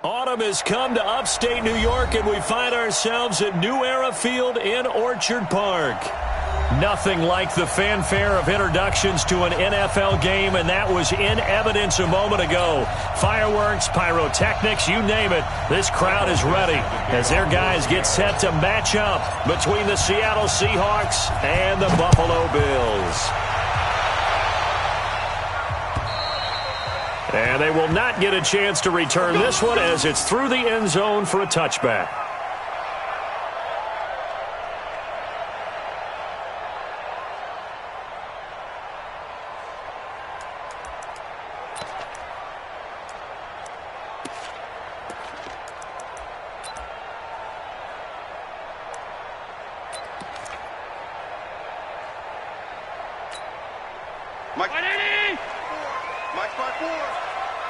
Autumn has come to upstate New York, and we find ourselves at New Era Field in Orchard Park. Nothing like the fanfare of introductions to an NFL game, and that was in evidence a moment ago. Fireworks, pyrotechnics, you name it. This crowd is ready as their guys get set to match up between the Seattle Seahawks and the Buffalo Bills. And they will not get a chance to return this one as it's through the end zone for a touchback.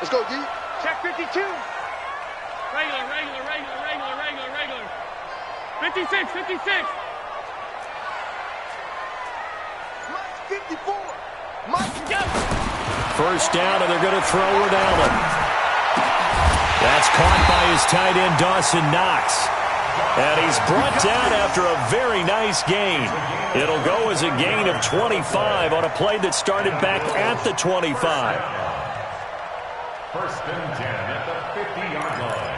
Let's go, D. Check 52. Regular. 56. Mike 54. Mike, go. First down, and they're going to throw with Allen. That's caught by his tight end, Dawson Knox. And he's brought down after a very nice gain. It'll go as a gain of 25 on a play that started back at the 25. First and 10 at the 50-yard line.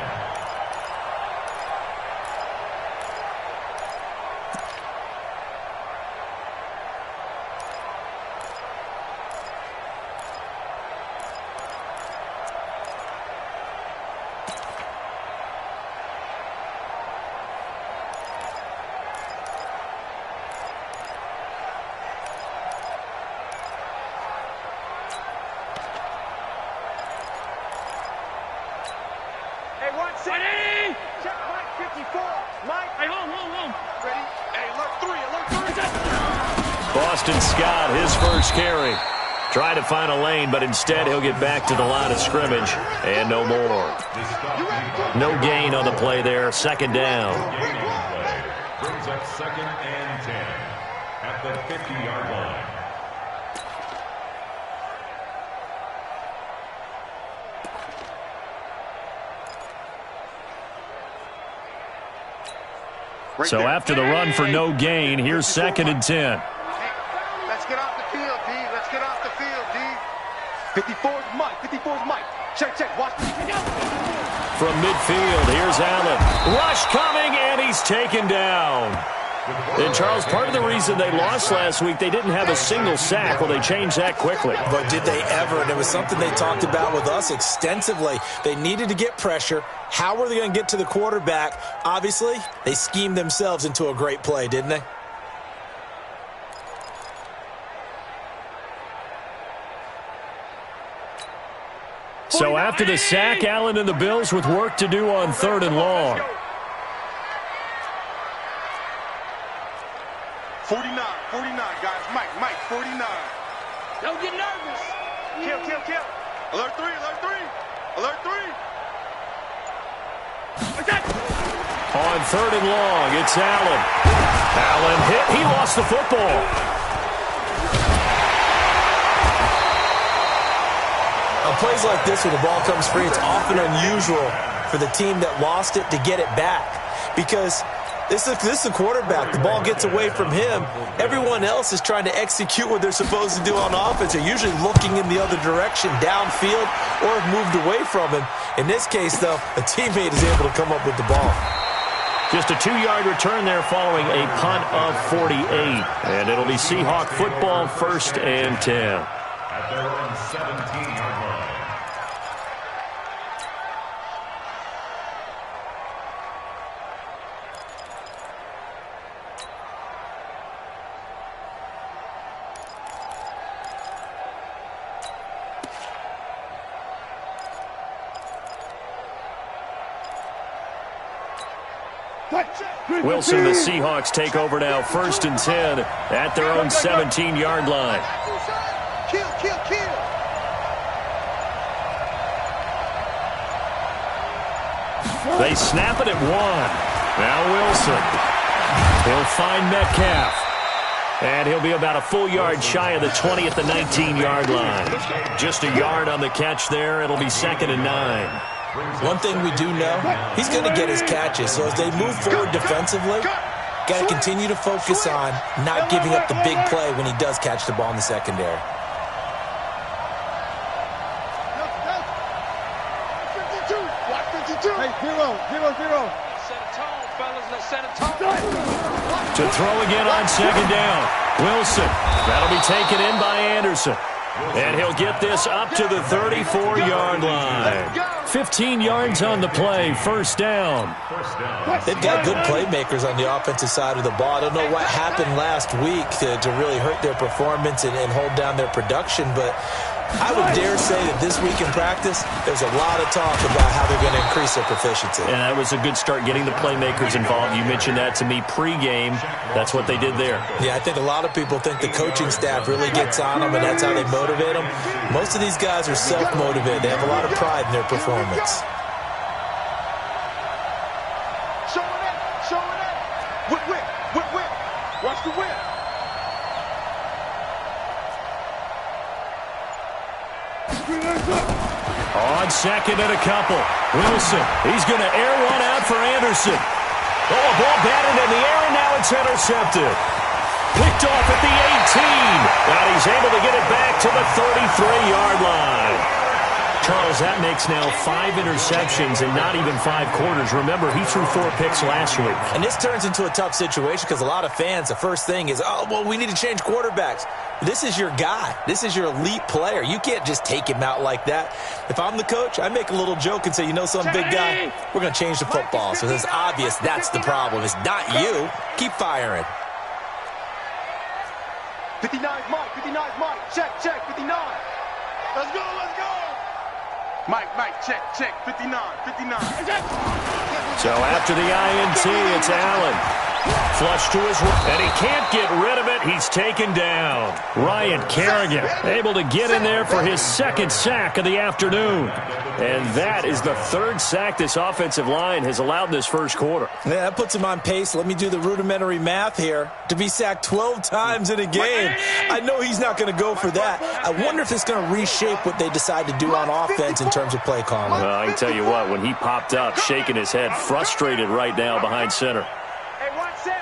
Check Mike 54. Mike. Hey, hold. ready? Hey, alert 3. Boston Scott, his first carry. Trying to find a lane, but instead he'll get back to the line of scrimmage. And no more. No gain on the play there. Second down. Brings up second and 10 at the 50-yard line. So after the run for no gain, here's second and 10. Let's get off the field, D. Let's get off the field, D. 54's Mike. 54's Mike. Check. Watch this. From midfield, here's Allen. Rush coming, and he's taken down. And, Charles, part of the reason they lost last week, they didn't have a single sack. Well, they changed that quickly. But did they ever? And it was something they talked about with us extensively. They needed to get pressure. How were they going to get to the quarterback? Obviously, they schemed themselves into a great play, didn't they? So after the sack, Allen and the Bills with work to do on third and long. 49, guys. Mike, 49. Don't get nervous. Kill. Alert 3. On third and long, it's Allen. Allen hit. He lost the football. On plays like this, when the ball comes free, it's often unusual for the team that lost it to get it back. Because this is the quarterback. The ball gets away from him. Everyone else is trying to execute what they're supposed to do on offense. They're usually looking in the other direction, downfield, or have moved away from him. In this case, though, a teammate is able to come up with the ball. Just a 2-yard return there following a punt of 48. And it'll be Seahawk football, first and 10. At their own 17-yard line. Wilson, the Seahawks take over now, first and 10 at their own 17-yard line. Kill. They snap it at 1. Now Wilson. He'll find Metcalf. And he'll be about a full yard shy of the 20 at the 19-yard line. Just a yard on the catch there. It'll be second and 9. One thing we do know, he's going to get his catches. So as they move forward defensively, got to continue to focus on not giving up the big play when he does catch the ball in the secondary. Hey, 0-0-0. Set a tone, fellas. Let's set a tone. To throw again on second down. Wilson. That'll be taken in by Anderson. And he'll get this up to the 34-yard line. 15 yards on the play, first down. They've got good playmakers on the offensive side of the ball. I don't know what happened last week to really hurt their performance and hold down their production, but I would dare say that this week in practice, there's a lot of talk about how they're going to increase their proficiency. And that was a good start getting the playmakers involved. You mentioned that to me pregame. That's what they did there. Yeah, I think a lot of people think the coaching staff really gets on them, and that's how they motivate them. Most of these guys are self-motivated. They have a lot of pride in their performance. Show it up. Show it up. Whip, whip, whip, whip. Watch the whip. On second and a couple. Wilson, he's going to air one out for Anderson. Oh, a ball batted in the air, and now it's intercepted. Picked off at the 18. And he's able to get it back to the 33-yard line. Charles, that makes now 5 interceptions in not even 5 quarters. Remember, he threw 4 picks last week. And this turns into a tough situation because a lot of fans, the first thing is, oh, well, we need to change quarterbacks. This is your guy. This is your elite player. You can't just take him out like that. If I'm the coach, I make a little joke and say, you know some big guy, we're going to change the football. So it's obvious that's the problem. It's not you. Keep firing. 59's Mike. 59's Mike. Check, check. 59. Let's go, let's go. Mike, check, check. 59, 59. So after the INT, it's Allen. Flush to his right, and he can't get rid of it. He's taken down. Ryan Kerrigan able to get in there for his second sack of the afternoon. And that is the 3rd sack this offensive line has allowed this first quarter. Yeah, that puts him on pace. Let me do the rudimentary math here. To be sacked 12 times in a game, I know he's not going to go for that. I wonder if it's going to reshape what they decide to do on offense in terms of play calling. Well, I can tell you what, when he popped up, shaking his head, frustrated right now behind center. Hey, watch that.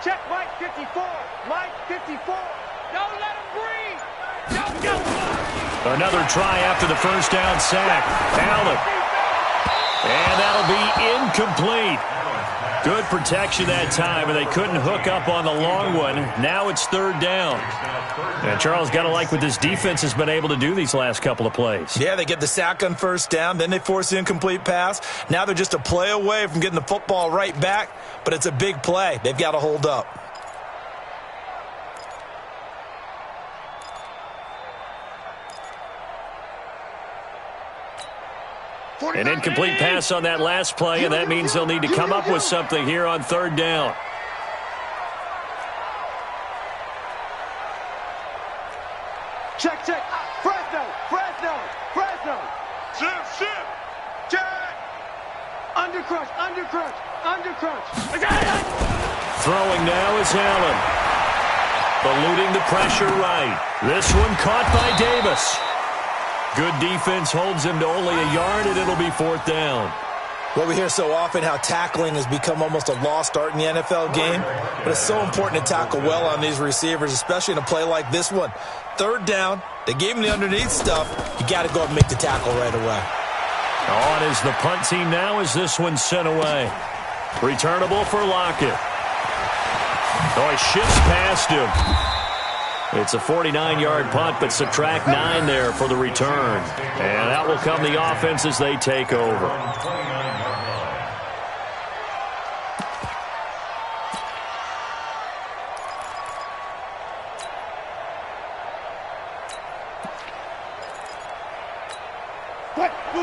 Check Mike 54. Mike 54. Don't let him breathe. Go. Another try after the first down sack. Allen. And that'll be incomplete. Good protection that time, and they couldn't hook up on the long one. Now it's 3rd down. And Charles, got to like what this defense has been able to do these last couple of plays. Yeah, they get the sack on first down, then they force the incomplete pass. Now they're just a play away from getting the football right back, but it's a big play. They've got to hold up. An incomplete pass on that last play, and that means they'll need to come up with something here on 3rd down. Check, check. Fresno. Ship. Check. Undercrush. Throwing now is Allen. Eluding the pressure right. This one caught by Davis. Good defense holds him to only a yard, and it'll be 4th down. Well, we hear so often how tackling has become almost a lost art in the NFL game, but it's so important to tackle well on these receivers, especially in a play like this one. 3rd down, they gave him the underneath stuff. You got to go up and make the tackle right away. On is the punt team now as this one's sent away. Returnable for Lockett. Oh, he shifts past him. It's a 49-yard punt, but subtract 9 there for the return. And that will come the offense as they take over.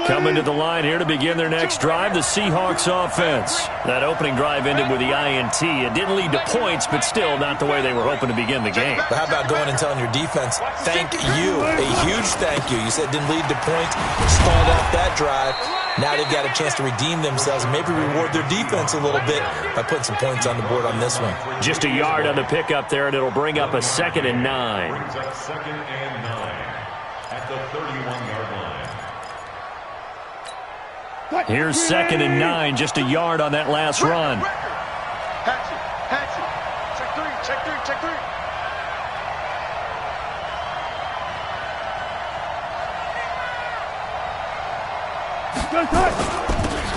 Coming to the line here to begin their next drive, the Seahawks offense. That opening drive ended with the INT. It didn't lead to points, but still not the way they were hoping to begin the game. But how about going and telling your defense, thank you, a huge thank you. You said it didn't lead to points, stalled off that drive. Now they've got a chance to redeem themselves and maybe reward their defense a little bit by putting some points on the board on this one. Just a yard on the pickup there, and it'll bring up a 2nd and 9. Brings up 2nd and 9 at the 31-yard line. Here's 2nd and 9, just a yard on that last run. Hatchet. Check three.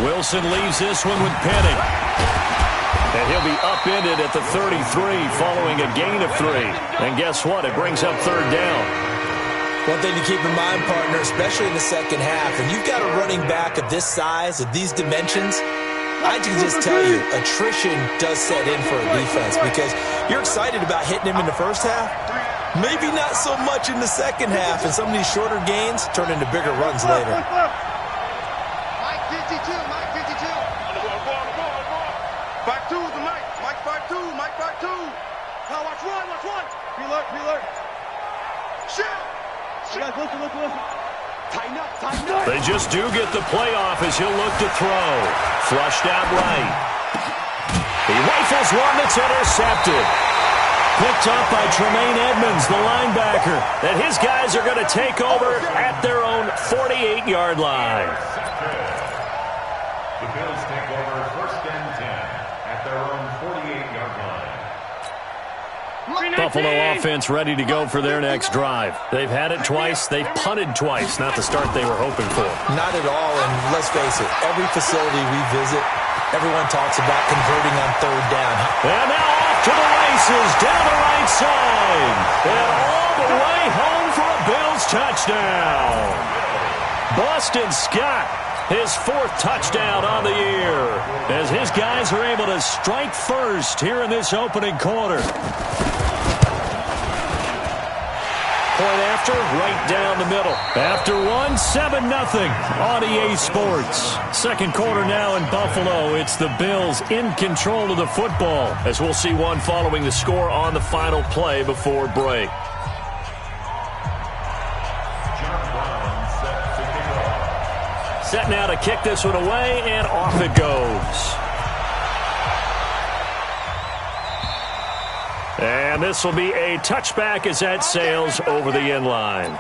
Wilson leaves this one with Penny. And he'll be upended at the 33 following a gain of 3. And guess what? It brings up 3rd down. One thing to keep in mind, partner, especially in the second half, when you've got a running back of this size, of these dimensions, I can just tell you, attrition does set in for a defense because you're excited about hitting him in the first half. Maybe not so much in the second half, and some of these shorter gains turn into bigger runs later. Mike 52. Back two to Mike. Mike 5-2. Now watch one. Preload. Shit. Listen. Tighten up. They just do get the playoff as he'll look to throw. Flushed out right. He rifles one that's intercepted. Picked up by Tremaine Edmonds, the linebacker. And his guys are going to take over at their own 48-yard line. The Bills take over 1st and 10 at their own 48-yard line. Buffalo offense ready to go for their next drive. They've had it twice. They've punted twice. Not the start they were hoping for. Not at all, and let's face it, every facility we visit, everyone talks about converting on 3rd down. And now off to the races, down the right side. And all the way home for a Bills touchdown. Boston Scott, his 4th touchdown on the year, as his guys are able to strike first here in this opening quarter. Point after, right down the middle. After one, 7-0 on EA Sports. Second quarter now in Buffalo. It's the Bills in control of the football, as we'll see one following the score on the final play before break. Set now to kick this one away, and off it goes. And this will be a touchback as that sails over the end line.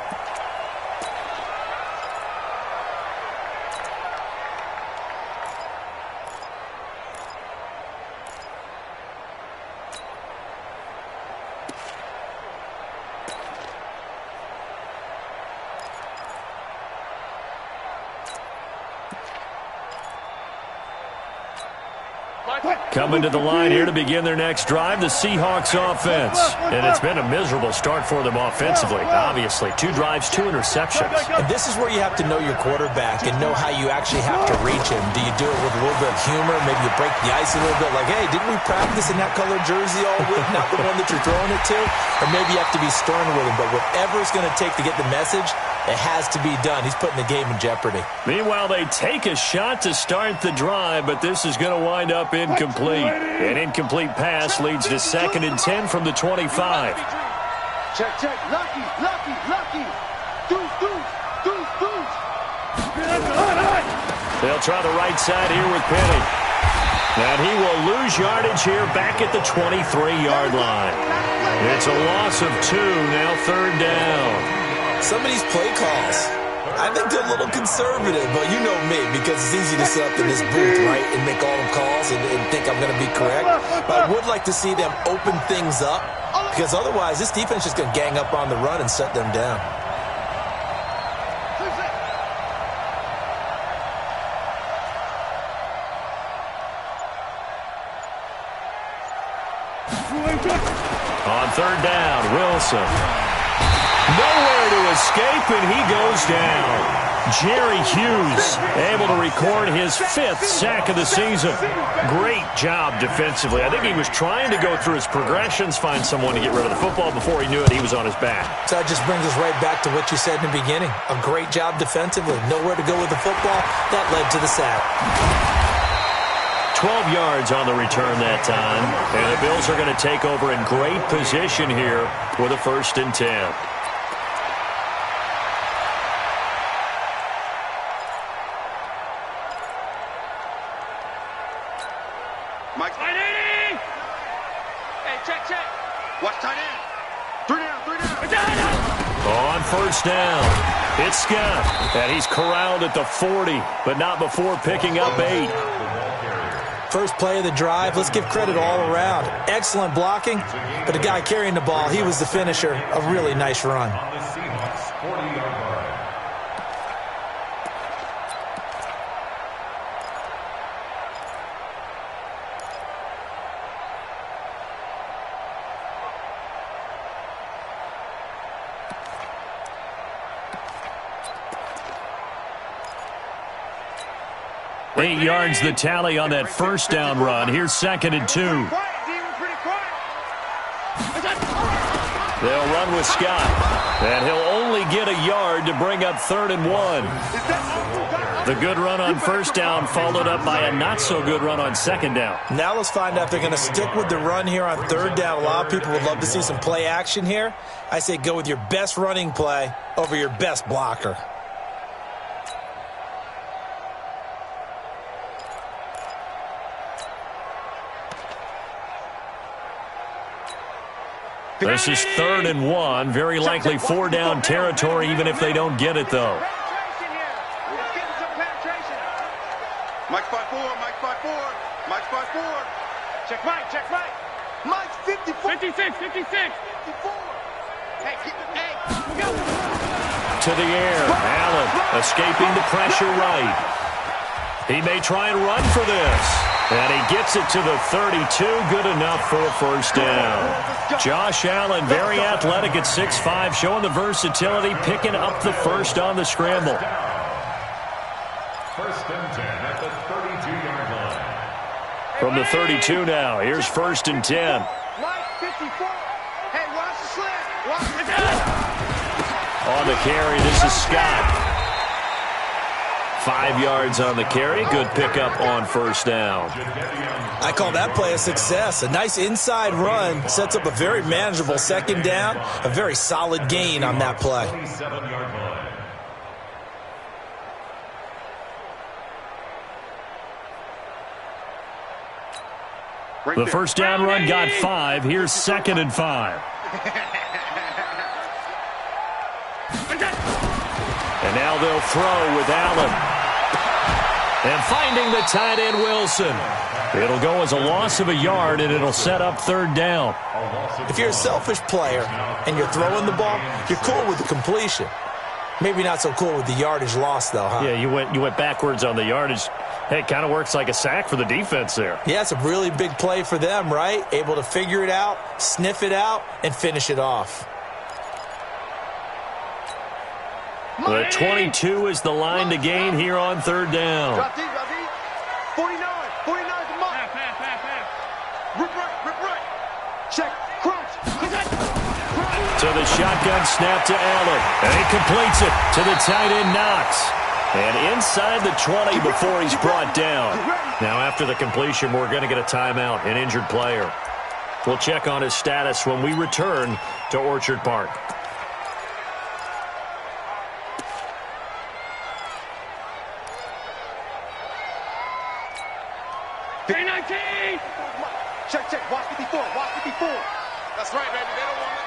Coming to the line here to begin their next drive, the Seahawks offense. And it's been a miserable start for them offensively, obviously. 2 drives, 2 interceptions. And this is where you have to know your quarterback and know how you actually have to reach him. Do you do it with a little bit of humor? Maybe you break the ice a little bit, like, hey, didn't we practice in that colored jersey all week, not the one that you're throwing it to? Or maybe you have to be stern with him. But whatever it's going to take to get the message, it has to be done. He's putting the game in jeopardy. Meanwhile, they take a shot to start the drive, but this is going to wind up incomplete. An incomplete pass leads to 2nd and 10 from the 25. Check. Lucky. Deuce. They'll try the right side here with Penny. And he will lose yardage here back at the 23-yard line. It's a loss of 2, now 3rd down. Some of these play calls, I think they're a little conservative, but you know me, because it's easy to sit up in this booth, right, and make all the calls and think I'm going to be correct. But I would like to see them open things up, because otherwise this defense is just going to gang up on the run and shut them down. On 3rd down, Wilson. Nowhere to escape, and he goes down. Jerry Hughes able to record his 5th sack of the season. Great job defensively. I think he was trying to go through his progressions, find someone to get rid of the football. Before he knew it, he was on his back. So that just brings us right back to what you said in the beginning. A great job defensively. Nowhere to go with the football. That led to the sack. 12 yards on the return that time. And the Bills are going to take over in great position here with a 1st and 10. Mike. Tight end! Hey, check. Watch tight end. 3 down. On 1st down. It's Scott, and he's corralled at the 40, but not before picking up 8. First play of the drive, let's give credit all around. Excellent blocking, but the guy carrying the ball, he was the finisher. A really nice run. On the Seahawks 40-yard line. Eight yards the tally on that first down run. Here's 2nd and 2. They'll run with Scott, and he'll only get a yard to bring up 3rd and 1. The good run on first down followed up by a not-so-good run on 2nd down. Now let's find out if they're going to stick with the run here on 3rd down. A lot of people would love to see some play action here. I say go with your best running play over your best blocker. This is 3rd and 1. Very likely 4-down territory, even if they don't get it, though. Mike's 5-4, Mike's 5-4, Mike's 5-4. Check Mike, check Mike. Mike's 54. 56, 56. 54. Hey, keep it, hey. Go. To the air. Allen escaping the pressure right. He may try and run for this. And he gets it to the 32. Good enough for a first down. Josh Allen, very athletic at 6'5", showing the versatility, picking up the first on the scramble. 1st and 10 at the 32-yard line. From the 32 now, here's 1st and 10. Mike 54. Hey, watch the slant. Watch it. On the carry, this is Scott. 5 yards on the carry. Good pickup on first down. I call that play a success. A nice inside run sets up a very manageable 2nd down. A very solid gain on that play. 27-yard line. The first down run got 5. Here's 2nd and 5. And now they'll throw with Allen. And finding the tight end, Wilson. It'll go as a loss of a yard, and it'll set up 3rd down. If you're a selfish player and you're throwing the ball, you're cool with the completion. Maybe not so cool with the yardage loss, though, huh? Yeah, you went backwards on the yardage. Hey, it kind of works like a sack for the defense there. Yeah, it's a really big play for them, right? Able to figure it out, sniff it out, and finish it off. The 22 is the line to gain here on 3rd down. Drop deep, drop deep. 49. 49 to Mike. Rip right. Check. Crunch. To the shotgun snap to Allen. And he completes it to the tight end, Knox. And inside the 20 before he's brought down. Now after the completion, we're going to get a timeout, an injured player. We'll check on his status when we return to Orchard Park. Check. Watch 54. Watch 54. That's right, baby. They don't want it.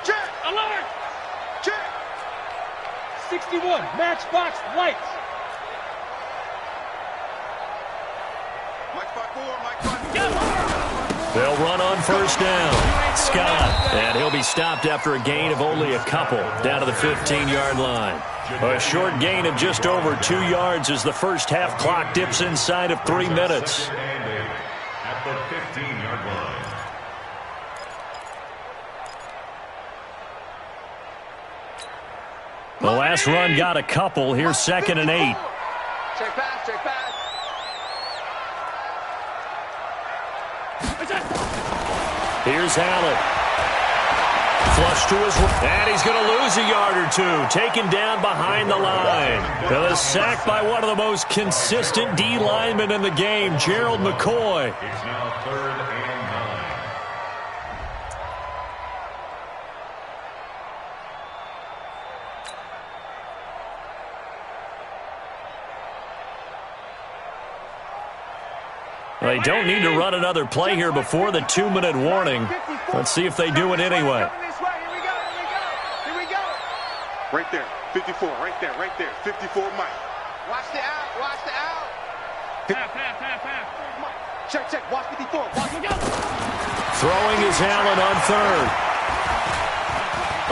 Check. Alert. Check. 61, matchbox lights. Mike's 5-4, Mike's 5-4. They'll run on first down. Scott, and he'll be stopped after a gain of only a couple down to the 15-yard line. A short gain of just over 2 yards as the first half clock dips inside of 3 minutes. At the 15-yard line. The last run got a couple. Here's 2nd and 8. Check pass. Here's Allen. Flush to his right. And he's going to lose a yard or two. Taken down behind the line. The sack by one of the most consistent D linemen in the game, Gerald McCoy. It's now 3rd and 9. They don't need to run another play here before the 2-minute warning. Let's see if they do it anyway. Here we go. Right there. 54. Right there. 54, Mike. Watch the out. Watch the out. Pass. Check. Watch 54. Watch it go. Throwing is Allen on third.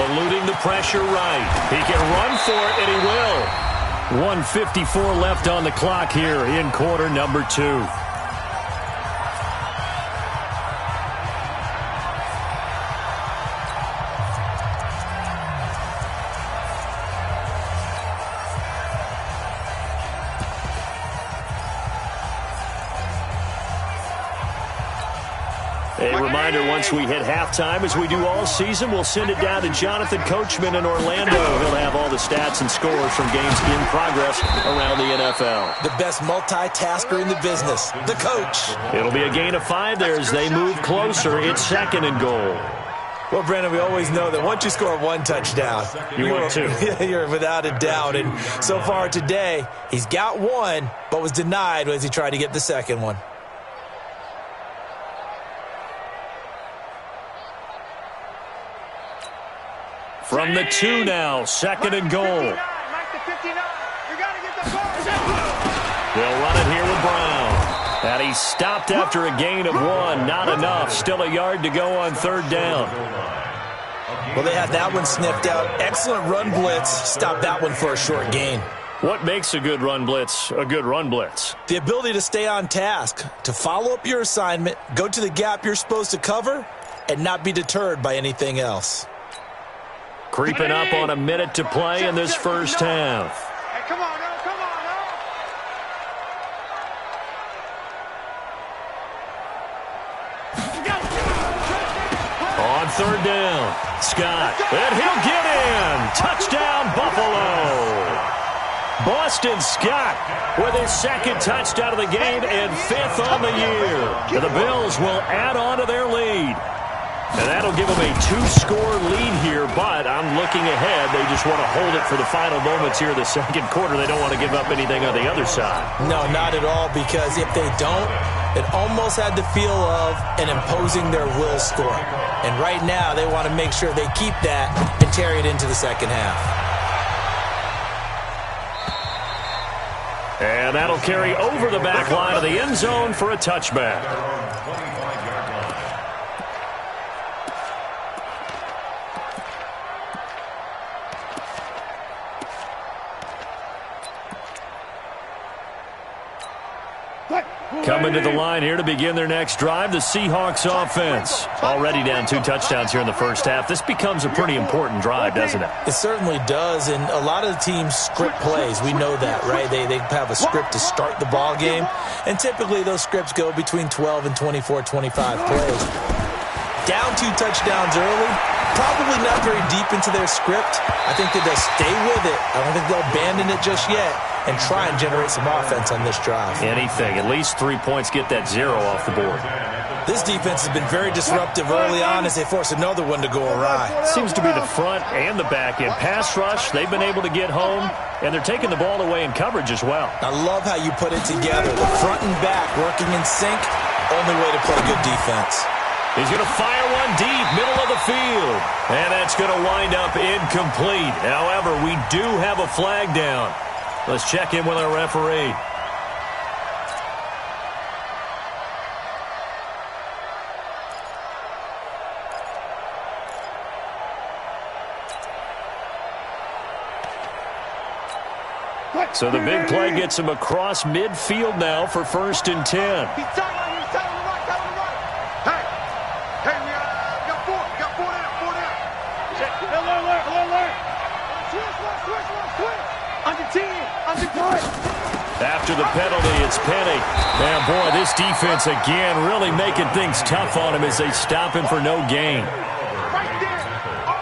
Eluding the pressure right. He can run for it, and he will. 1:54 left on the clock here in quarter number 2. A reminder, once we hit halftime, as we do all season, we'll send it down to Jonathan Coachman in Orlando. He'll have all the stats and scores from games in progress around the NFL. The best multitasker in the business, the coach. It'll be a gain of 5 there as they move closer. It's 2nd and goal. Well, Brandon, we always know that once you score 1 touchdown, you're 2. You're without a doubt. And so far today, he's got 1, but was denied as he tried to get the second one. From the 2 now, 2nd and goal. Mike the 59. You got to get the ball. They'll run it here with Brown. And he's stopped after a gain of 1. Not enough. Still a yard to go on 3rd down. Well, they had that one sniffed out. Excellent run blitz. Stopped that one for a short gain. What makes a good run blitz a good run blitz? The ability to stay on task, to follow up your assignment, go to the gap you're supposed to cover, and not be deterred by anything else. Creeping up on a minute to play in this first half. Hey, come on, no, come on, no. On 3rd down, Scott, and he'll get in. Touchdown, Buffalo. Boston Scott with his 2nd touchdown of the game and 5th on the year. And the Bills will add on to their lead. And that'll give them a 2-score lead here, but I'm looking ahead. They just want to hold it for the final moments here in the 2nd quarter. They don't want to give up anything on the other side. No, not at all, because if they don't, it almost had the feel of an imposing their will score. And right now, they want to make sure they keep that and carry it into the 2nd half. And that'll carry over the back line of the end zone for a touchback. Coming to the line here to begin their next drive, the Seahawks offense. Already down 2 touchdowns here in the first half. This becomes a pretty important drive, doesn't it? It certainly does, and a lot of the teams script plays. We know that, right? They have a script to start the ball game, and typically those scripts go between 12 and 24, 25 plays. Down 2 touchdowns early, probably not very deep into their script. I think that they'll stay with it. I don't think they'll abandon it just yet and try and generate some offense on this drive. Anything. At least 3 points, get that 0 off the board. This defense has been very disruptive early on as they force another one to go awry. Seems to be the front and the back end. Pass rush, they've been able to get home, and they're taking the ball away in coverage as well. I love how you put it together. The front and back working in sync, only way to play good defense. He's going to fire one deep, middle of the field. And that's going to wind up incomplete. However, we do have a flag down. Let's check in with our referee. So the big play gets him across midfield now for 1st and 10. He's tight on the right. Hey, we got 4 down. Check. Alert. Switch. Under 10. After the penalty, it's Penny. Man, boy, this defense again really making things tough on him as they stop him for no gain.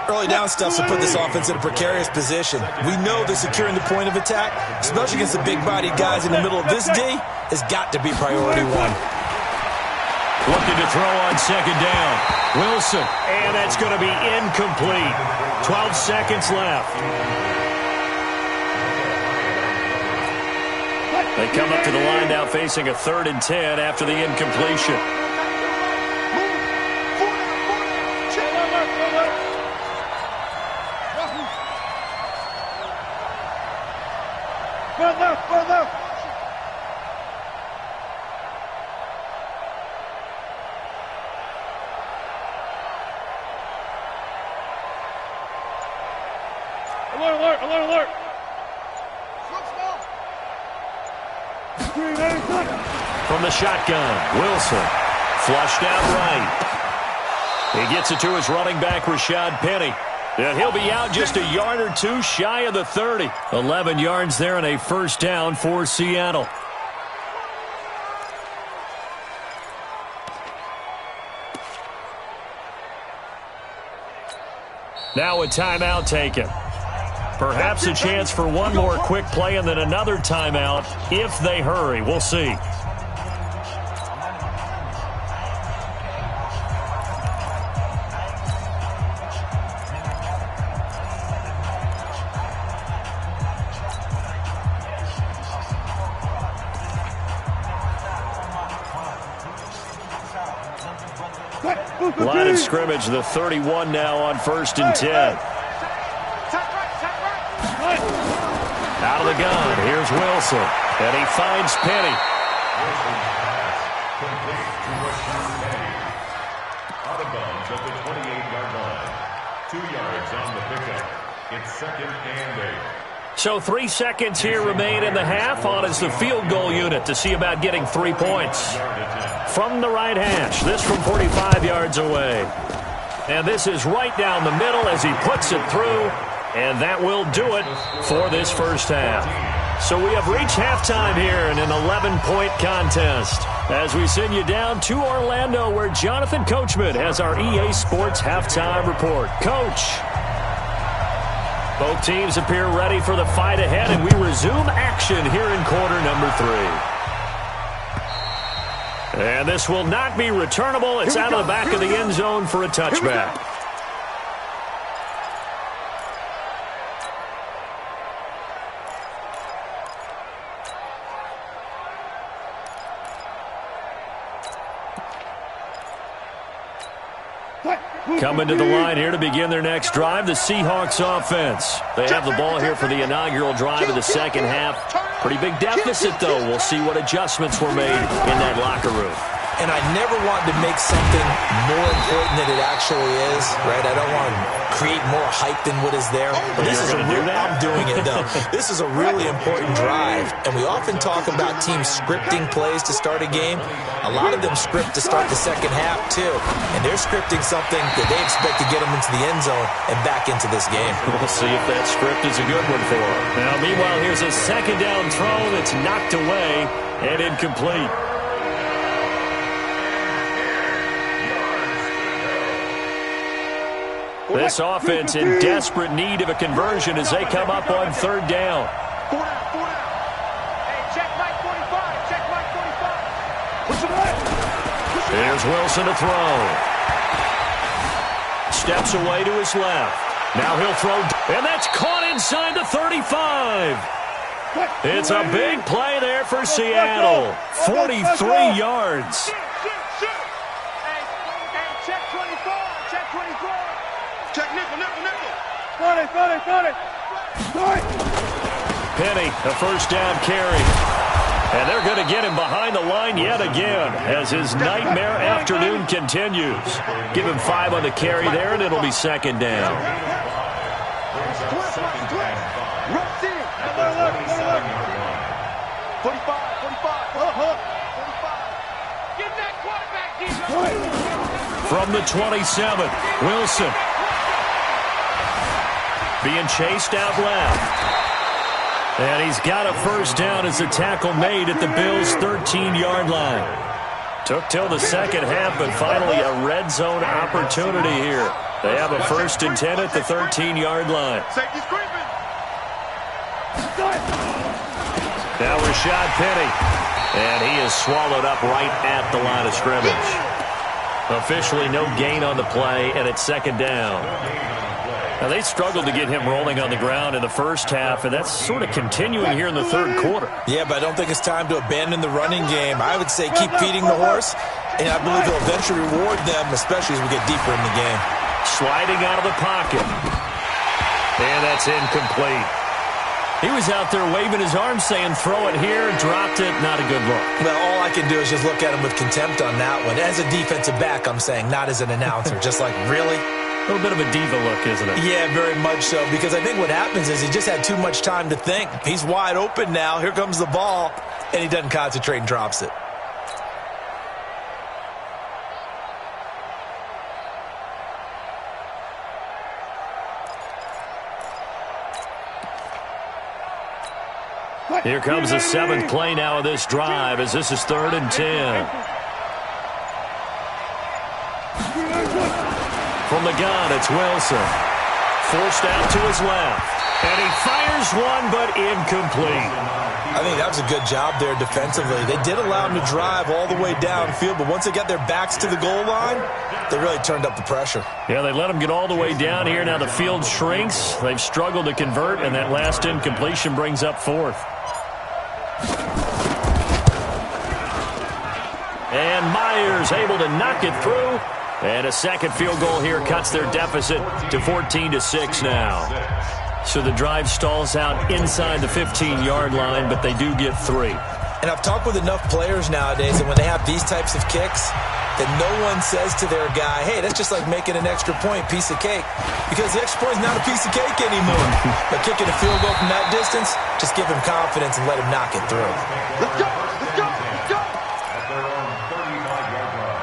Early down stuff to put this offense in a precarious position. We know that securing the point of attack, especially against the big-bodied guys in the middle of this D, has got to be priority 1. Looking to throw on 2nd down. Wilson, and that's going to be incomplete. 12 seconds left. They come up to the line now facing a 3rd and 10 after the incompletion. Alert, alert, alert, alert. From the shotgun, Wilson. Flushed out right. He gets it to his running back, Rashad Penny. And he'll be out just a yard or two shy of the 30. 11 yards there and a first down for Seattle. Now a timeout taken. Perhaps a chance for one more quick play and then another timeout if they hurry. We'll see. Line of scrimmage, the 31 now on 1st and 10. Out of the gun, here's Wilson, and he finds Penny. Out of bounds at the 28-yard line. 2 yards on the pickup. It's 2nd and 8. So 3 seconds here remain in the half on as the field goal unit to see about getting 3 points. From the right hash, this from 45 yards away. And this is right down the middle as he puts it through. And that will do it for this first half. So we have reached halftime here in an 11-point contest as we send you down to Orlando where Jonathan Coachman has our EA Sports halftime report. Coach. Both teams appear ready for the fight ahead, and we resume action here in quarter number 3. And this will not be returnable. It's out of the back of the end zone for a touchback. Coming to the line here to begin their next drive, the Seahawks offense. They have the ball here for the inaugural drive of the second half. Pretty big deficit, though. We'll see what adjustments were made in that locker room. And I never wanted to make something more important than it actually is, right? I don't want to create more hype than what is there. But this is a real, I'm doing it, though. This is a really important drive. And we often talk about teams scripting plays to start a game. A lot of them script to start the second half, too. And they're scripting something that they expect to get them into the end zone and back into this game. We'll see if that script is a good one for them. Now, meanwhile, here's a second down throw that's knocked away and incomplete. This offense in desperate need of a conversion as they come up on 3rd down. Hey, check Mike 45. Check Mike 45. Push him right. Here's Wilson to throw. Steps away to his left. Now he'll throw, and that's caught inside the 35. It's a big play there for Seattle. 43 yards. Shoot. Hey, check 24. Check 24. Check nickel. Got it. Penny, a first down carry. And they're going to get him behind the line yet again as his nightmare afternoon continues. Give him 5 on the carry there, and it'll be 2nd down. From the 27, Wilson. Being chased out left. And he's got a first down as the tackle made at the Bills' 13-yard line. Took till the second half, but finally a red zone opportunity here. They have a 1st and 10 at the 13-yard line. Now Rashad Penny. And he is swallowed up right at the line of scrimmage. Officially no gain on the play, and it's 2nd down. Now, they struggled to get him rolling on the ground in the first half, and that's sort of continuing here in the 3rd quarter. Yeah, but I don't think it's time to abandon the running game. I would say keep feeding the horse, and I believe he'll eventually reward them, especially as we get deeper in the game. Sliding out of the pocket. And that's incomplete. He was out there waving his arms saying, throw it here, dropped it, not a good look. Well, all I can do is just look at him with contempt on that one. As a defensive back, I'm saying, not as an announcer. Just like, really? A little bit of a diva look, isn't it? Yeah, very much so, because I think what happens is he just had too much time to think. He's wide open now. Here comes the ball, and he doesn't concentrate and drops it. Here comes the 7th play now of this drive as this is 3rd and 10. From the gun, it's Wilson. Forced out to his left. And he fires one, but incomplete. I think that was a good job there defensively. They did allow him to drive all the way downfield, but once they got their backs to the goal line, they really turned up the pressure. Yeah, they let him get all the way down here. Now the field shrinks. They've struggled to convert, and that last incompletion brings up 4th. And Myers able to knock it through. And a second field goal here cuts their deficit to 14-6 now. So the drive stalls out inside the 15-yard line, but they do get 3. And I've talked with enough players nowadays, and when they have these types of kicks, that no one says to their guy, hey, that's just like making an extra point, piece of cake. Because the extra point is not a piece of cake anymore. But kicking a field goal from that distance, just give him confidence and let him knock it through. Let's go! Let's go! Let's go! At their own 35-yard line.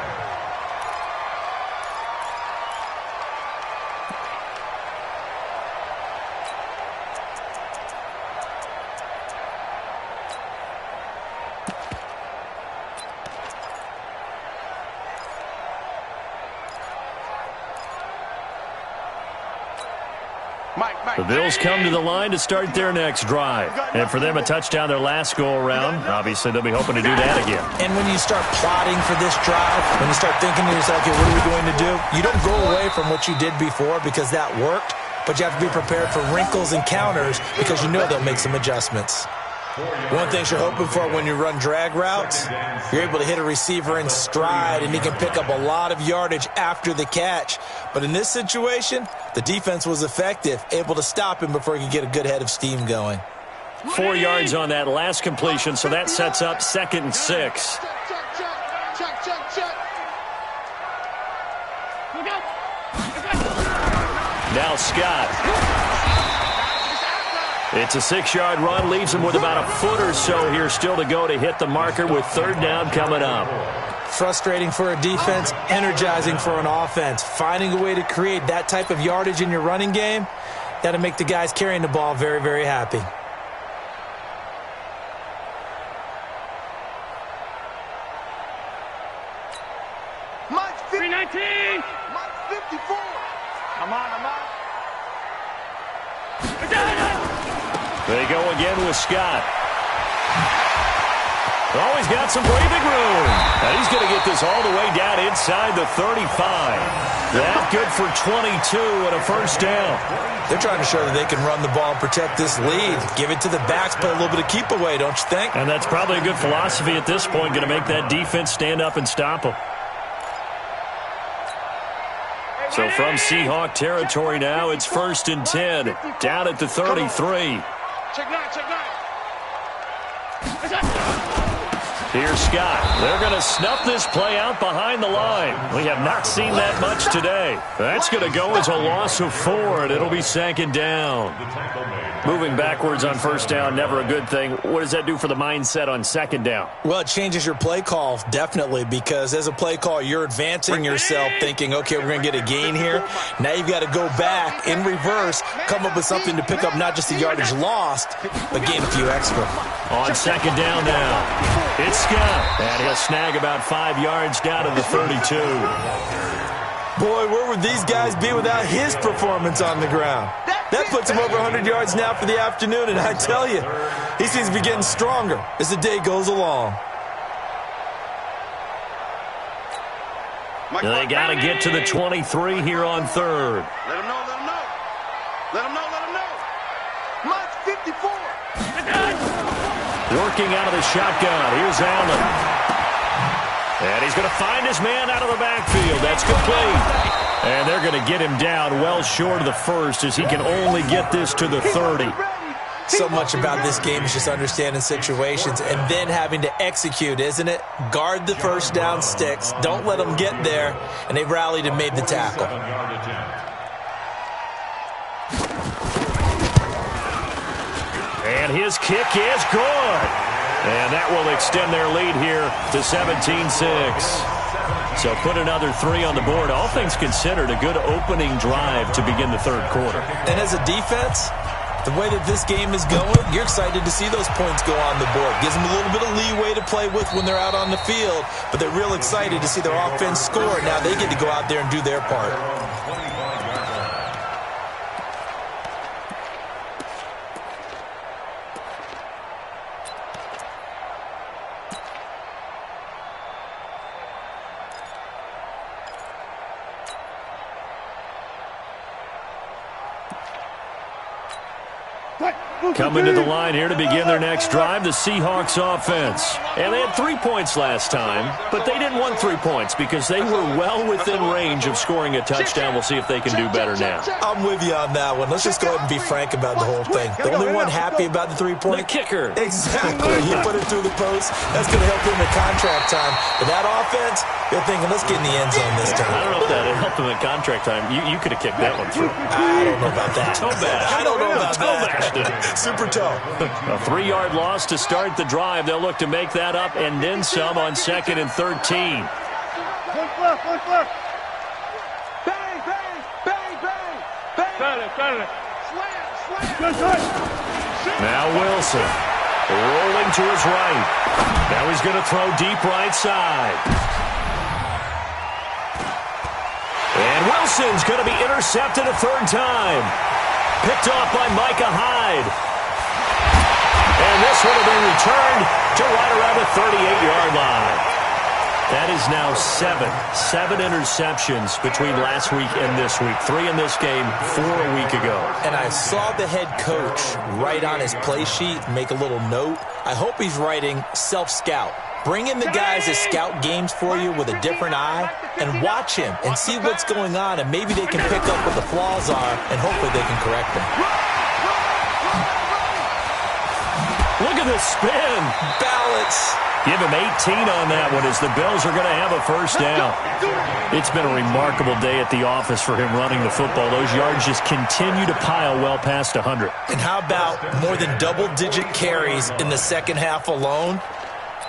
The Bills come to the line to start their next drive. And for them, a touchdown their last go-around. Obviously, they'll be hoping to do that again. And when you start plotting for this drive, when you start thinking to yourself, okay, what are we going to do? You don't go away from what you did before because that worked, but you have to be prepared for wrinkles and counters because you know they'll make some adjustments. One thing you're hoping for when you run drag routes, you're able to hit a receiver in stride, and he can pick up a lot of yardage after the catch. But in this situation, the defense was effective, able to stop him before he could get a good head of steam going. 4 yards on that last completion, so that sets up 2nd and 6. Now Scott. It's a 6-yard run, leaves him with about a foot or so here still to go to hit the marker with 3rd down coming up. Frustrating for a defense, energizing for an offense. Finding a way to create that type of yardage in your running game, that'll make the guys carrying the ball very, very happy. Mike's 319! Mike's 54! I'm on. They go again with Scott. Oh, he's got some breathing room. And he's going to get this all the way down inside the 35. That good for 22 and a 1st down. They're trying to show that they can run the ball and protect this lead. Give it to the backs, play a little bit of keep away, don't you think? And that's probably a good philosophy at this point, going to make that defense stand up and stop them. So from Seahawk territory now, it's 1st and 10, down at the 33. Check nine. Here's Scott. They're going to snuff this play out behind the line. We have not seen that much today. That's going to go as a loss of 4, and it'll be 2nd down. Moving backwards on 1st down, never a good thing. What does that do for the mindset on 2nd down? Well, it changes your play call, definitely, because as a play call, you're advancing yourself thinking, okay, we're going to get a gain here. Now you've got to go back in reverse, come up with something to pick up not just the yardage lost, but gain a few extra. On 2nd down now, it's Scott, and he'll snag about 5 yards down to the 32. Boy, where would these guys be without his performance on the ground? That puts him over 100 yards now for the afternoon, and I tell you, he seems to be getting stronger as the day goes along. They got to get to the 23 here on 3rd. Let him know. Mike's 54! Working out of the shotgun. Here's Allen. And he's going to find his man out of the backfield. That's complete. And they're going to get him down well short of the 1st as he can only get this to the 30. So much about this game is just understanding situations and then having to execute, isn't it? Guard the first down sticks. Don't let them get there. And they rallied and made the tackle. And his kick is good. And that will extend their lead here to 17-6. So put another 3 on the board. All things considered, a good opening drive to begin the third quarter. And as a defense, the way that this game is going, you're excited to see those points go on the board. Gives them a little bit of leeway to play with when they're out on the field, but they're real excited to see their offense score. Now they get to go out there and do their part. Coming to the line here to begin their next drive, the Seahawks offense. And they had 3 points last time, but they didn't want 3 points because they were well within range of scoring a touchdown. We'll see if they can do better now. I'm with you on that one. Let's just go ahead and be frank about the whole thing. The only one happy about the 3-point? The kicker. Exactly. He put it through the post. That's going to help him in contract time. But that offense, they're thinking, let's get in the end zone this time. I don't know if that helped him in contract time. You could have kicked that one through. I don't know about that. Toe bash. I don't know about that. Super toe. A 3-yard loss to start the drive. They'll look to make that up and then some on 2nd and 13. Look left. Bang, bang, bang, bang, bang. Slam. Now Wilson rolling to his right. Now he's going to throw deep right side. And Wilson's going to be intercepted a 3rd time. Picked off by Micah Hyde. And this one will be returned to right around the 38-yard line. That is now 7 interceptions between last week and this week. 3 in this game, 4 a week ago. And I saw the head coach write on his play sheet, make a little note. I hope he's writing self-scout. Bring in the guys that scout games for you with a different eye and watch him and see what's going on, and maybe they can pick up what the flaws are and hopefully they can correct them. Look at this spin. Balance. Give him 18 on that one as the Bills are going to have a 1st down. It's been a remarkable day at the office for him running the football. Those yards just continue to pile well past 100. And how about more than double-digit carries in the second half alone?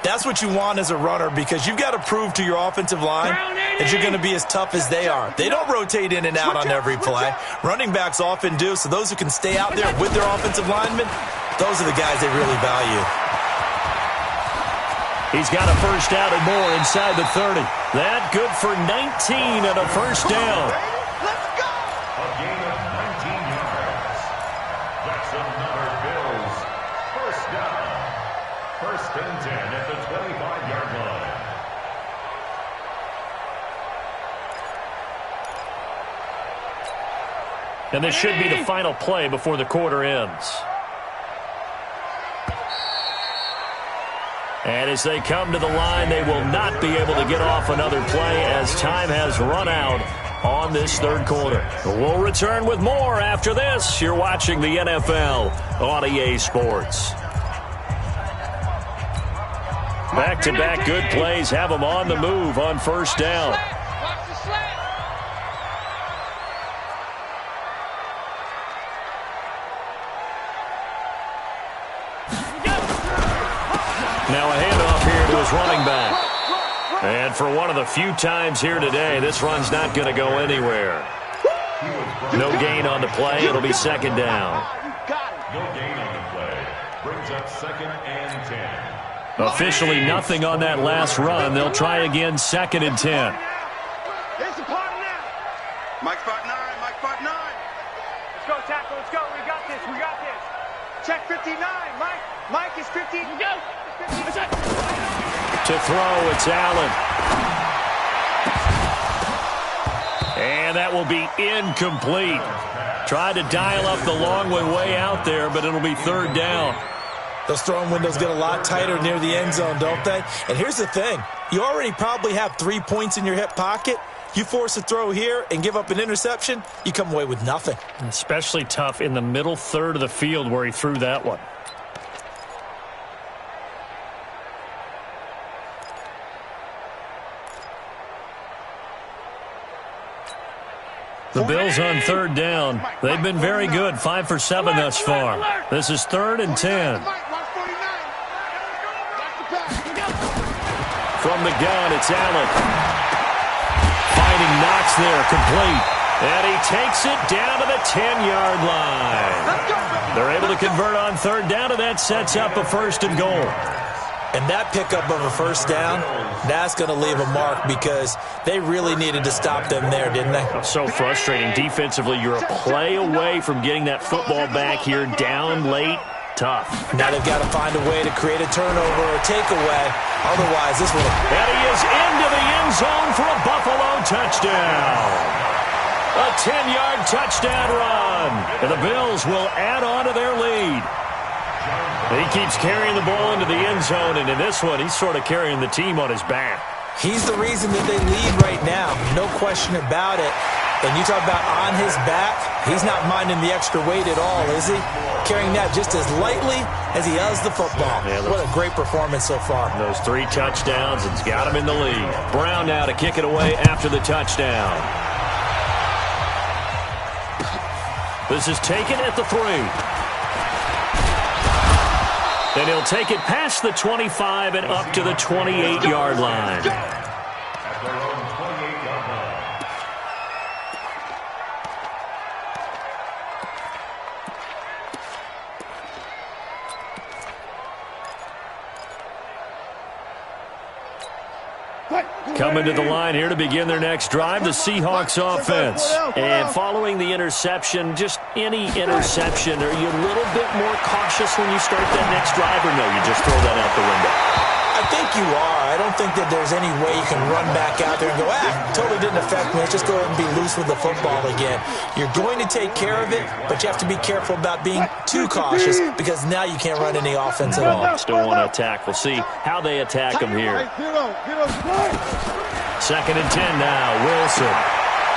That's what you want as a runner, because you've got to prove to your offensive line that you're going to be as tough as they are. They don't rotate in and out on every play. Running backs often do, so those who can stay out there with their offensive linemen, those are the guys they really value. He's got a 1st down and more inside the 30. That good for 19 and a 1st down. Let's go! A gain of 19 yards. That's another Bills 1st down. 1st and 10 at the 25-yard line. And this should be the final play before the quarter ends. And as they come to the line, they will not be able to get off another play as time has run out on this 3rd quarter. We'll return with more after this. You're watching the NFL on EA Sports. Back-to-back good plays have them on the move on 1st down. Watch the slant. Now a handoff here to his running back. And for one of the few times here today, this run's not going to go anywhere. No gain on the play. It'll be 2nd down. No gain on the play. Brings up 2nd and 10. Officially nothing on that last run. They'll try again 2nd and 10. Here's the part now. Mike 5-9, Mike 5-9. Let's go, tackle. Let's go. We got this. We got this. Check 59. Mike is 50. Go. To throw, it's Allen. And that will be incomplete. Tried to dial up the long one way out there, but it'll be 3rd down. Those throwing windows get a lot tighter near the end zone, don't they? And here's the thing. You already probably have 3 points in your hip pocket. You force a throw here and give up an interception, you come away with nothing. Especially tough in the middle third of the field where he threw that one. The Bills on third down. They've been very good, 5 for 7 thus far. This is 3rd and 10. From the gun, it's Allen. Finding Knox there, complete. And he takes it down to the 10-yard line. They're able to convert on third down, and that sets up a 1st and goal. And that pickup of a first down, that's going to leave a mark because they really needed to stop them there, didn't they? So frustrating. Defensively, you're a play away from getting that football back here down late. Tough. Now they've got to find a way to create a turnover or takeaway. Otherwise, this will... And he is into the end zone for a Buffalo touchdown. A 10-yard touchdown run. And the Bills will add on to their lead. He keeps carrying the ball into the end zone, and in this one, he's sort of carrying the team on his back. He's the reason that they lead right now. No question about it. And you talk about on his back, he's not minding the extra weight at all, is he? Carrying that just as lightly as he does the football. Yeah, what a great performance so far. Those 3 touchdowns, it's got him in the lead. Brown now to kick it away after the touchdown. This is taken at the 3. And he'll take it past the 25 and up to the 28-yard line. At their own 28-yard line. Coming to the line here to begin their next drive, the Seahawks offense. And following the interception, just any interception, are you a little bit more cautious when you start that next drive, or no, you just throw that out the window? I think you are. I don't think that there's any way you can run back out there and go, totally didn't affect me. Let's just go ahead and be loose with the football again. You're going to take care of it, but you have to be careful about being too cautious because now you can't run any offense at all. Still want to attack. We'll see how they attack him here. 2nd and 10 now, Wilson.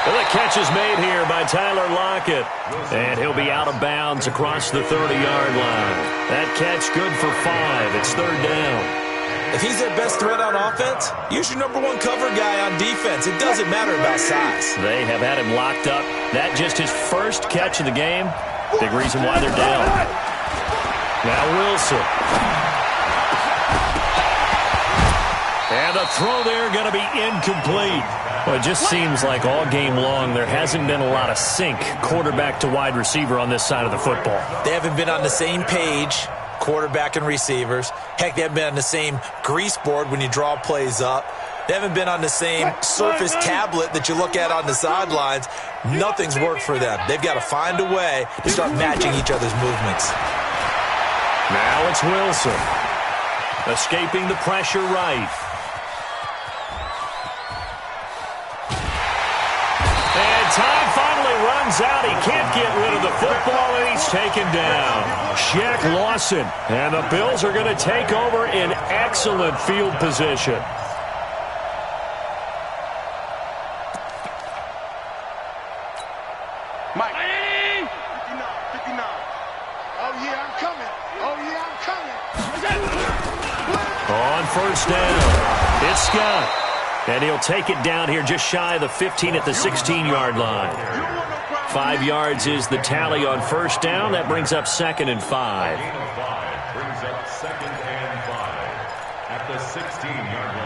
Well, the catch is made here by Tyler Lockett. And he'll be out of bounds across the 30-yard line. That catch good for 5. It's 3rd down. If he's their best threat on offense, use your #1 cover guy on defense. It doesn't matter about size. They have had him locked up. That just his first catch of the game. Big reason why they're down. Now Wilson. And the throw there going to be incomplete. Well, it just seems like all game long there hasn't been a lot of sync quarterback to wide receiver on this side of the football. They haven't been on the same page, quarterback and receivers. Heck, they haven't been on the same grease board when you draw plays up. They haven't been on the same Surface tablet that you look at on the sidelines. Nothing's worked for them. They've got to find a way to start matching each other's movements. Now it's Wilson. Escaping the pressure right. And time finally runs out. He can't get rid of the football, and he's taken down. Shaq Lawson. And the Bills are going to take over in excellent field position. Mike. 59, 59. Oh, yeah, I'm coming. Oh, yeah, I'm coming. On 1st down, it's Scott. And he'll take it down here just shy of the 15 at the 16-yard line. 5 yards is the tally on 1st down. That brings up 2nd and 5. Brings up 2nd and 5 at the 16-yard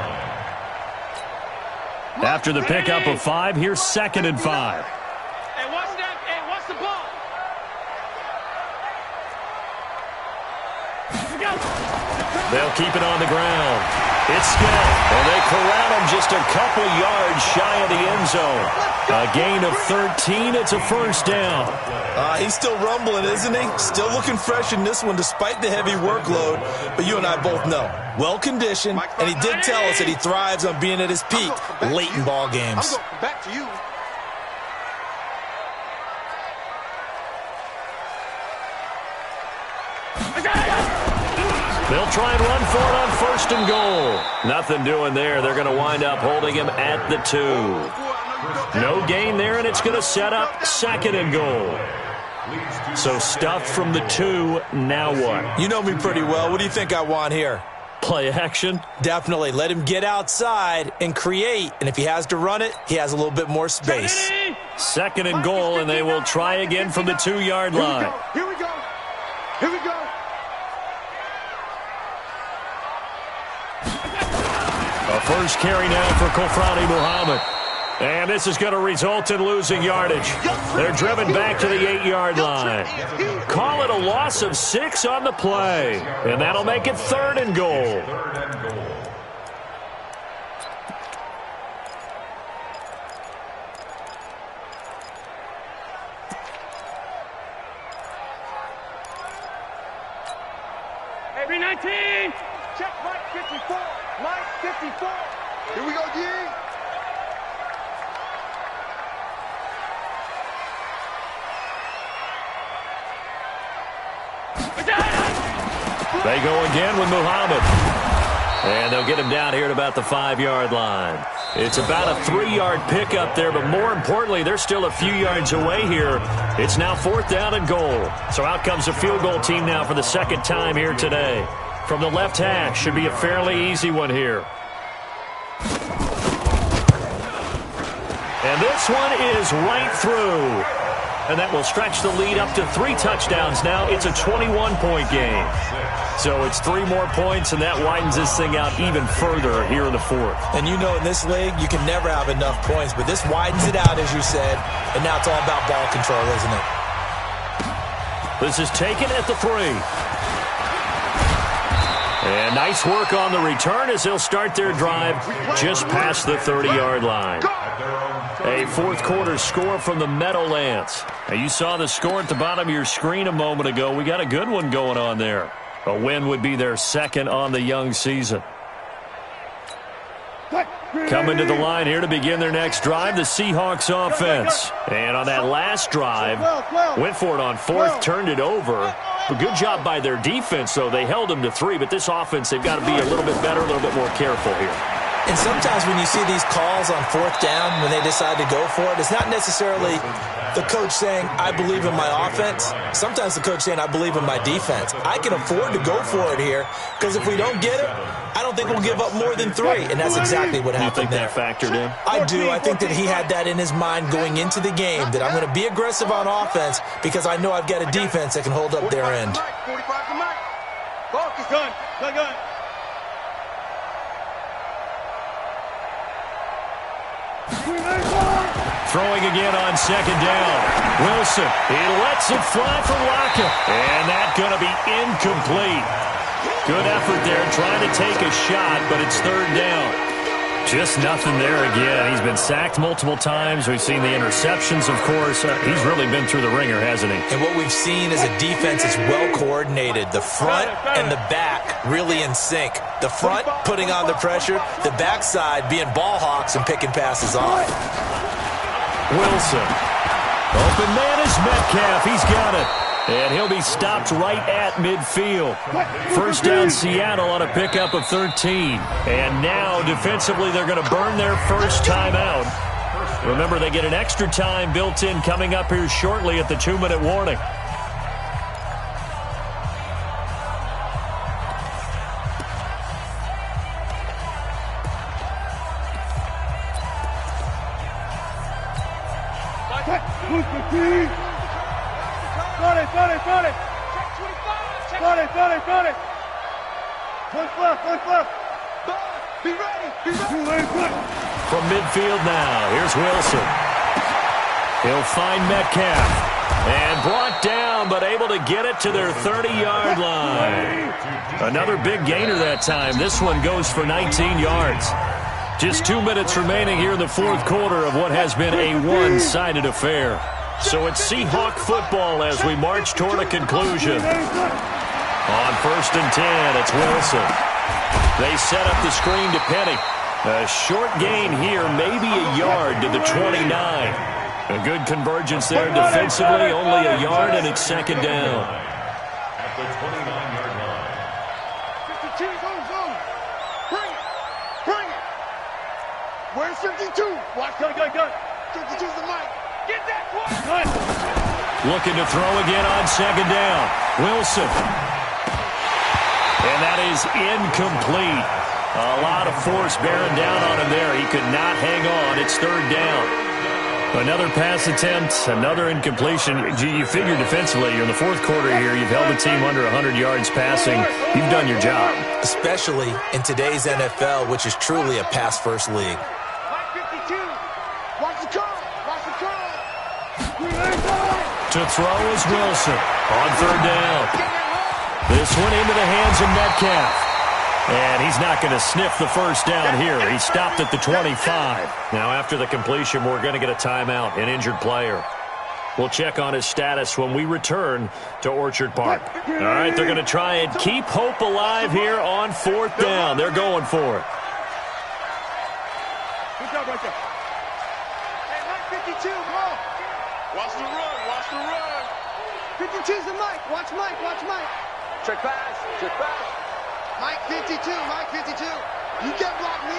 line. After the pickup of 5, here's 2nd and 5. Hey, watch that. Hey, watch the ball. They'll keep it on the ground. It's Scott, and they corral him just a couple yards shy of the end zone. A gain of 13. It's a 1st down. He's still rumbling, isn't he? Still looking fresh in this one despite the heavy workload. But you and I both know, well-conditioned, and he did tell us that he thrives on being at his peak late in ball games. I'm going back to you. They'll try and run for it on 1st and goal. Nothing doing there. They're going to wind up holding him at the 2. No gain there, and it's going to set up second and goal. So stuffed from the 2, now what? You know me pretty well. What do you think I want here? Play action? Definitely. Let him get outside and create. And if he has to run it, he has a little bit more space. Second and goal, and they will try again from the 2-yard line. Here we go. Here we go. A first carry now for Kofrani Muhammad. And this is going to result in losing yardage. They're driven back to the 8-yard line. Call it a loss of 6 on the play. And that'll make it 3rd and goal. Hey, 19. Check Mike 54. Mike 54. Here we go, D. They go again with Muhammad. And they'll get him down here at about the 5-yard line. It's about a 3-yard pickup there, but more importantly, they're still a few yards away here. It's now 4th down and goal. So out comes the field goal team now for the second time here today. From the left hash, should be a fairly easy one here. And this one is right through. And that will stretch the lead up to 3 touchdowns now. It's a 21-point game. So it's 3 more points, and that widens this thing out even further here in the 4th. And you know in this league, you can never have enough points, but this widens it out, as you said, and now it's all about ball control, isn't it? This is taken at the 3. And nice work on the return as they'll start their drive just past the 30-yard line. A fourth-quarter score from the Meadowlands. Now, you saw the score at the bottom of your screen a moment ago. We got a good one going on there. A win would be their 2nd on the young season. Coming to the line here to begin their next drive, the Seahawks offense. And on that last drive, went for it on 4th, turned it over. A good job by their defense, though. They held them to 3, but this offense, they've got to be a little bit better, a little bit more careful here. And sometimes when you see these calls on 4th down, when they decide to go for it, it's not necessarily the coach saying, I believe in my offense. Sometimes the coach saying, I believe in my defense. I can afford to go for it here because if we don't get it, I don't think we'll give up more than 3. And that's exactly what happened there. You think that factored in? I do. I think that he had that in his mind going into the game, that I'm going to be aggressive on offense because I know I've got a defense that can hold up their end. 45 to Mike. Focus. Gun. Throwing again on 2nd down. Wilson, he lets it fly for Lockett. And that's going to be incomplete. Good effort there trying to take a shot, but it's 3rd down. Just nothing there again. He's been sacked multiple times. We've seen the interceptions, of course. He's really been through the ringer, hasn't he? And what we've seen is a defense that's well coordinated. The front and the back really in sync. The front putting on the pressure, the backside being ball hawks and picking passes off. Wilson. Open man is Metcalf. He's got it. And he'll be stopped right at midfield. First down Seattle on a pickup of 13. And now defensively they're going to burn their first timeout. Remember, they get an extra time built in coming up here shortly at the 2-minute warning. Got it. Check 25. Got it. One left. Be ready. From midfield now, here's Wilson. He'll find Metcalf. And brought down, but able to get it to their 30-yard line. Another big gainer that time. This one goes for 19 yards. Just 2 minutes remaining here in the 4th quarter of what has been a one-sided affair. So it's Seahawk football as we march toward a conclusion. On 1st and 10, it's Wilson. They set up the screen to Penny. A short gain here, maybe a yard to the 29. A good convergence there defensively, only a yard, and it's 2nd down. At the 29-yard line. 52, zone. Bring it. Where's 52? Watch, gun. 52's the mic. Get that one. Looking to throw again on second down. Wilson. And that is incomplete. A lot of force bearing down on him there. He could not hang on. It's third down. Another pass attempt, another incompletion. You figure defensively, you're in the fourth quarter here. You've held the team under 100 yards passing. You've done your job. Especially in today's NFL, which is truly a pass-first league. Mike 52. Watch the call. Watch the call. To throw is Wilson on third down. This one into the hands of Metcalf. And he's not going to sniff the first down here. He stopped at the 25. Now, after the completion, we're going to get a timeout, an injured player. We'll check on his status when we return to Orchard Park. All right, they're going to try and keep hope alive here on fourth down. They're going for it. Good job right there. Hey, Mike 52, come on. Watch the run. Watch the run. 52's the Mike. Watch Mike. Watch Mike. Check pass. Check pass. Mike 52. Mike 52. You can't block me.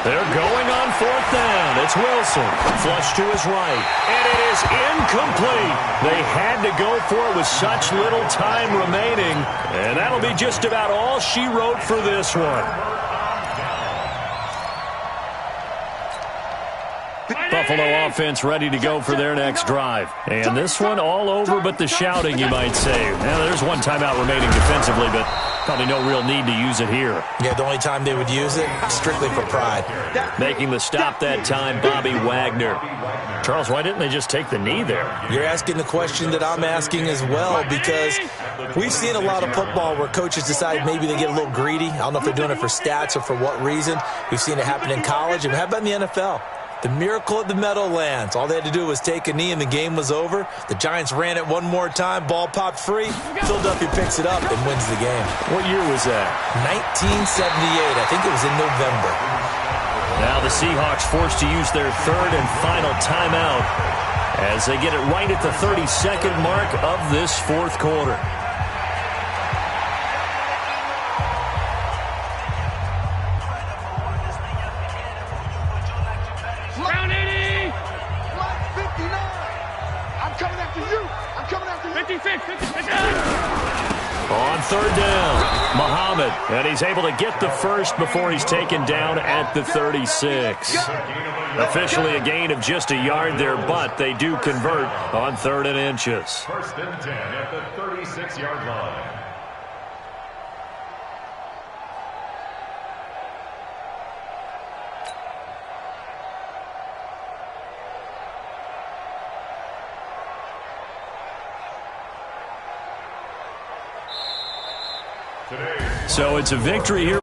They're going on fourth down. It's Wilson. Flush to his right. And it is incomplete. They had to go for it with such little time remaining. And that'll be just about all she wrote for this one. Buffalo offense ready to go for their next drive. And this one all over but the shouting, you might say. Now, there's one timeout remaining defensively, but probably no real need to use it here. Yeah, the only time they would use it, strictly for pride. Making the stop that time, Bobby Wagner. Charles, why didn't they just take the knee there? You're asking the question that I'm asking as well, because we've seen a lot of football where coaches decide maybe they get a little greedy. I don't know if they're doing it for stats or for what reason. We've seen it happen in college, and how about in the NFL? The miracle at the Meadowlands. All they had to do was take a knee and the game was over. The Giants ran it one more time. Ball popped free. Philadelphia picks it up and wins the game. What year was that? 1978. I think it was in November. Now the Seahawks forced to use their third and final timeout as they get it right at the 32nd mark of this fourth quarter. On third down, Muhammad, and he's able to get the first before he's taken down at the 36. Officially a gain of just a yard there, but they do convert on 3rd and inches. First and 10 at the 36-yard line. So it's a victory here.